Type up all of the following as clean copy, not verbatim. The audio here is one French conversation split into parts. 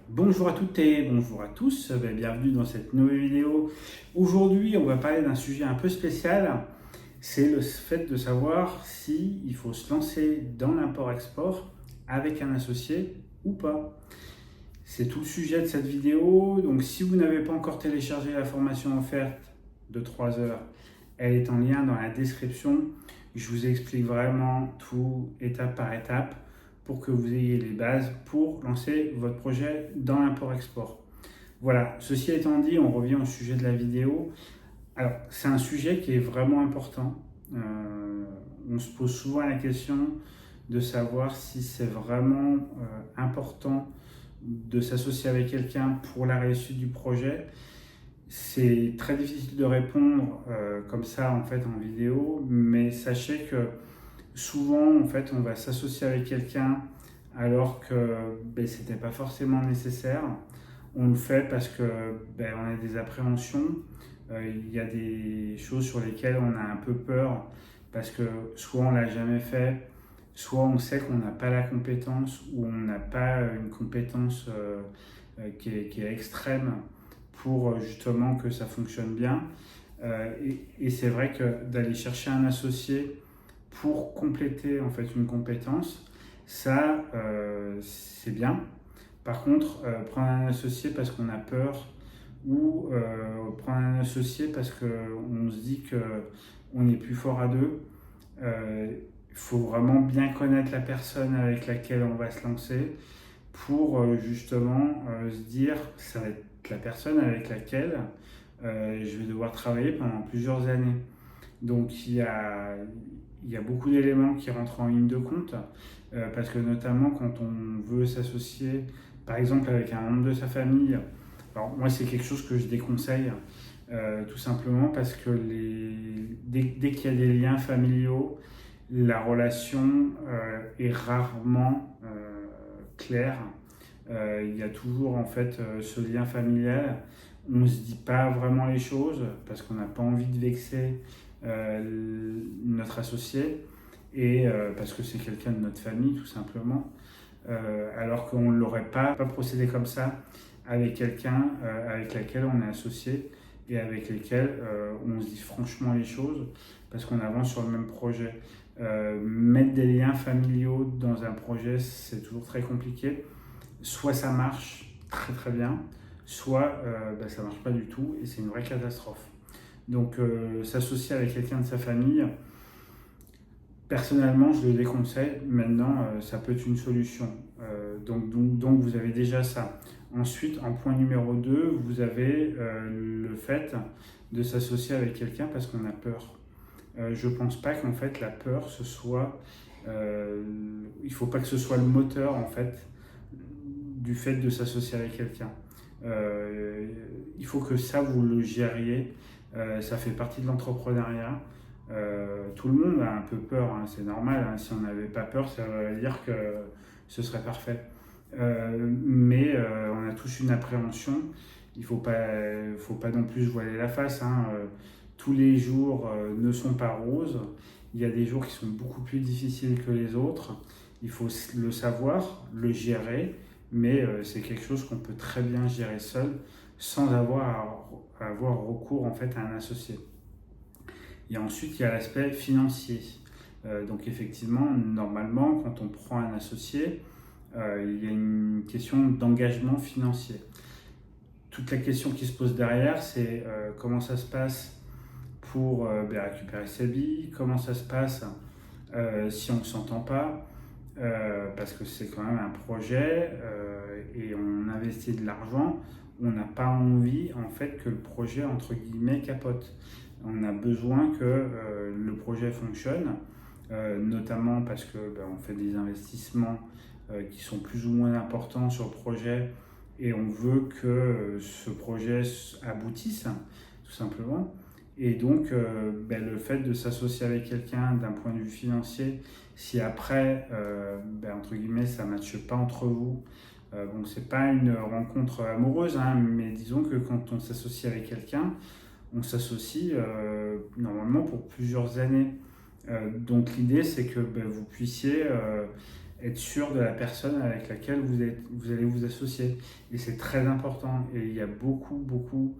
Bonjour à toutes et bonjour à tous, bienvenue dans cette nouvelle vidéo. Aujourd'hui, on va parler d'un sujet un peu spécial, c'est le fait de savoir si il faut se lancer dans l'import-export avec un associé ou pas. C'est tout le sujet de cette vidéo, donc si vous n'avez pas encore téléchargé la formation offerte de 3 heures, elle est en lien dans la description. Je vous explique vraiment tout étape par étape pour que vous ayez les bases pour lancer votre projet dans l'import-export. Voilà, ceci étant dit, on revient au sujet de la vidéo. Alors, c'est un sujet qui est vraiment important. On se pose souvent la question de savoir si c'est vraiment important de s'associer avec quelqu'un pour la réussite du projet. C'est très difficile de répondre comme ça en fait en vidéo, mais sachez que souvent en fait on va s'associer avec quelqu'un alors que c'était pas forcément nécessaire. On le fait parce que on a des appréhensions, il y a des choses sur lesquelles on a un peu peur parce que soit on l'a jamais fait, soit on sait qu'on n'a pas la compétence ou on n'a pas une compétence qui est extrême pour justement que ça fonctionne bien. Et c'est vrai que d'aller chercher un associé pour compléter en fait une compétence, ça c'est bien. Par contre, prendre un associé parce qu'on a peur ou prendre un associé parce qu'on se dit qu'on est plus fort à deux, il faut vraiment bien connaître la personne avec laquelle on va se lancer pour justement se dire ça va être la personne avec laquelle je vais devoir travailler pendant plusieurs années. Donc il y a beaucoup d'éléments qui rentrent en ligne de compte parce que notamment quand on veut s'associer par exemple avec un membre de sa famille, alors moi c'est quelque chose que je déconseille tout simplement parce que dès qu'il y a des liens familiaux, la relation est rarement claire. Il y a toujours en fait ce lien familial. On ne se dit pas vraiment les choses parce qu'on n'a pas envie de vexer notre associé et parce que c'est quelqu'un de notre famille tout simplement. Alors qu'on ne l'aurait pas procédé comme ça avec quelqu'un avec laquelle on est associé et avec lesquels on se dit franchement les choses parce qu'on avance sur le même projet. Mettre des liens familiaux dans un projet, c'est toujours très compliqué. Soit ça marche très très bien, soit ça marche pas du tout et c'est une vraie catastrophe. Donc s'associer avec quelqu'un de sa famille, personnellement je le déconseille. Maintenant ça peut être une solution. Donc vous avez déjà ça. Ensuite, en point numéro 2, vous avez le fait de s'associer avec quelqu'un parce qu'on a peur. Je pense pas qu'en fait la peur ce soit il faut pas que ce soit le moteur en fait du fait de s'associer avec quelqu'un. Il faut que ça vous le gériez. Ça fait partie de l'entrepreneuriat. Tout le monde a un peu peur, hein, c'est normal. Hein. Si on n'avait pas peur, ça veut dire que ce serait parfait. Mais on a tous une appréhension. Il faut pas non plus se voiler la face. Hein. Tous les jours ne sont pas roses. Il y a des jours qui sont beaucoup plus difficiles que les autres. Il faut le savoir, le gérer, mais c'est quelque chose qu'on peut très bien gérer seul sans à avoir recours en fait à un associé. Et ensuite, il y a l'aspect financier. Donc effectivement, normalement, quand on prend un associé, il y a une question d'engagement financier. Toute la question qui se pose derrière, c'est comment ça se passe pour récupérer ses billes, comment ça se passe si on ne s'entend pas, parce que c'est quand même un projet et on investit de l'argent, on n'a pas envie en fait que le projet entre guillemets capote. On a besoin que le projet fonctionne, notamment parce que on fait des investissements qui sont plus ou moins importants sur le projet et on veut que ce projet aboutisse tout simplement. Et donc, le fait de s'associer avec quelqu'un d'un point de vue financier, si après, entre guillemets, ça ne matche pas entre vous, bon, c'est pas une rencontre amoureuse, hein, mais disons que quand on s'associe avec quelqu'un, on s'associe normalement pour plusieurs années. Donc l'idée, c'est que vous puissiez être sûr de la personne avec laquelle vous allez vous associer. Et c'est très important. Et il y a beaucoup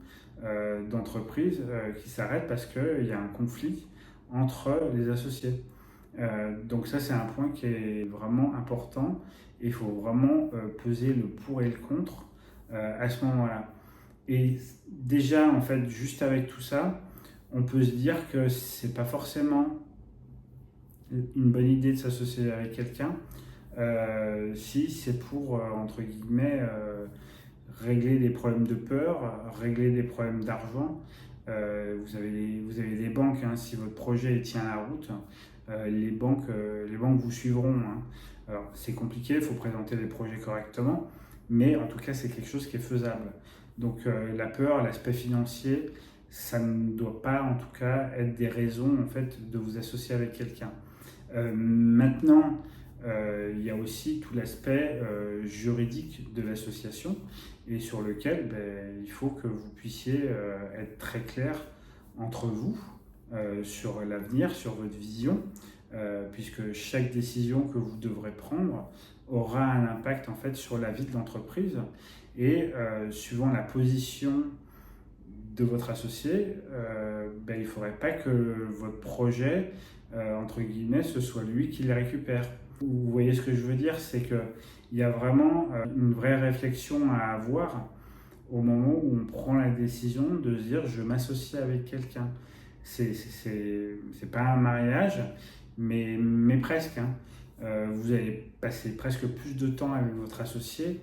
d'entreprises qui s'arrêtent parce qu'il y a un conflit entre les associés. Donc ça, c'est un point qui est vraiment important. Il faut vraiment peser le pour et le contre à ce moment-là. Et déjà, en fait, juste avec tout ça, on peut se dire que c'est pas forcément une bonne idée de s'associer avec quelqu'un si c'est pour, entre guillemets, régler des problèmes de peur, régler des problèmes d'argent. Vous avez des banques, hein, si votre projet tient la route, les banques vous suivront. Hein. Alors c'est compliqué, il faut présenter les projets correctement, mais en tout cas c'est quelque chose qui est faisable. Donc la peur, l'aspect financier, ça ne doit pas en tout cas être des raisons en fait de vous associer avec quelqu'un. Maintenant, il y a aussi tout l'aspect juridique de l'association et sur lequel il faut que vous puissiez être très clair entre vous sur l'avenir, sur votre vision, puisque chaque décision que vous devrez prendre aura un impact en fait sur la vie de l'entreprise et suivant la position de votre associé, il ne faudrait pas que votre projet, entre guillemets, ce soit lui qui les récupère. Vous voyez ce que je veux dire, c'est qu'il y a vraiment une vraie réflexion à avoir au moment où on prend la décision de se dire je m'associe avec quelqu'un. C'est pas un mariage, mais presque. Hein. Vous allez passer presque plus de temps avec votre associé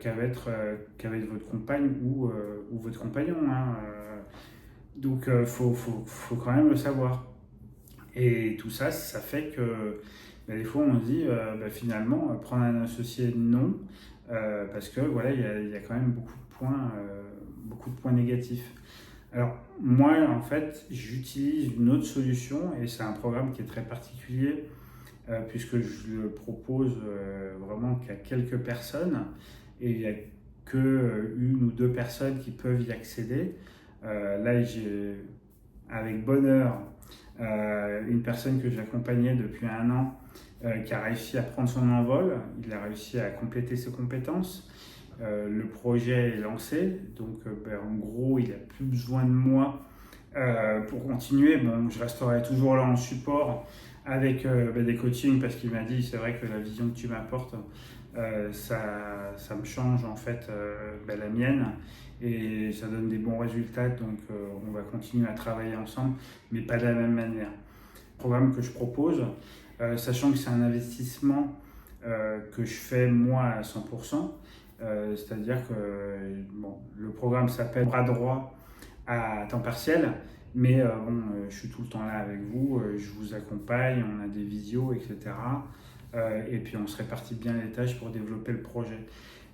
qu'avec votre compagne ou votre compagnon. Hein. Donc faut quand même le savoir. Et tout ça, ça fait que des fois on se dit finalement prendre un associé non, parce que voilà, il y a quand même beaucoup de points négatifs. Alors moi en fait j'utilise une autre solution et c'est un programme qui est très particulier puisque je le propose vraiment qu'à quelques personnes et il n'y a que une ou deux personnes qui peuvent y accéder. Là j'ai avec bonheur une personne que j'accompagnais depuis 1 an qui a réussi à prendre son envol, il a réussi à compléter ses compétences. Le projet est lancé, donc en gros il n'a plus besoin de moi pour continuer. Bon, je resterai toujours là en support avec des coachings parce qu'il m'a dit c'est vrai que la vision que tu m'apportes ça me change en fait la mienne et ça donne des bons résultats, donc on va continuer à travailler ensemble mais pas de la même manière. Le programme que je propose, sachant que c'est un investissement que je fais moi à 100%, c'est-à-dire que le programme s'appelle Bras droit à temps partiel, mais je suis tout le temps là avec vous, je vous accompagne, on a des visios, etc. Et puis on se répartit bien les tâches pour développer le projet.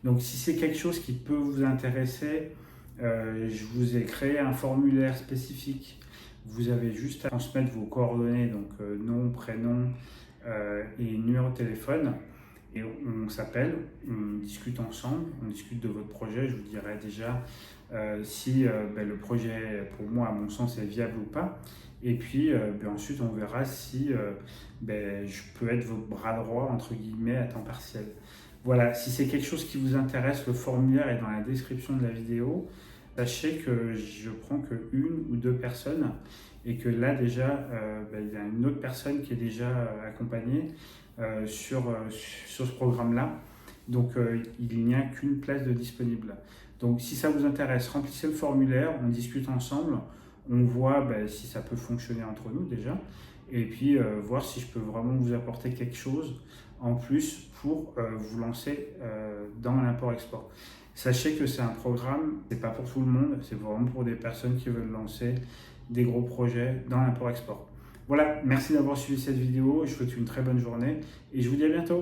Donc si c'est quelque chose qui peut vous intéresser, je vous ai créé un formulaire spécifique. Vous avez juste à transmettre vos coordonnées, donc nom, prénom et numéro de téléphone. Et on s'appelle, on discute ensemble, on discute de votre projet. Je vous dirai déjà si le projet, pour moi, à mon sens, est viable ou pas. Et puis ensuite, on verra si je peux être votre bras droit, entre guillemets, à temps partiel. Voilà, si c'est quelque chose qui vous intéresse, le formulaire est dans la description de la vidéo. Sachez que je prends que 1 ou 2 personnes et que là déjà, il y a une autre personne qui est déjà accompagnée sur ce programme-là. Donc il n'y a qu'une place de disponible. Donc si ça vous intéresse, remplissez le formulaire, on discute ensemble, on voit si ça peut fonctionner entre nous déjà, et puis voir si je peux vraiment vous apporter quelque chose en plus pour vous lancer dans l'import-export. Sachez que c'est un programme, c'est pas pour tout le monde, c'est vraiment pour des personnes qui veulent lancer des gros projets dans l'import-export. Voilà, merci d'avoir suivi cette vidéo, je vous souhaite une très bonne journée et je vous dis à bientôt.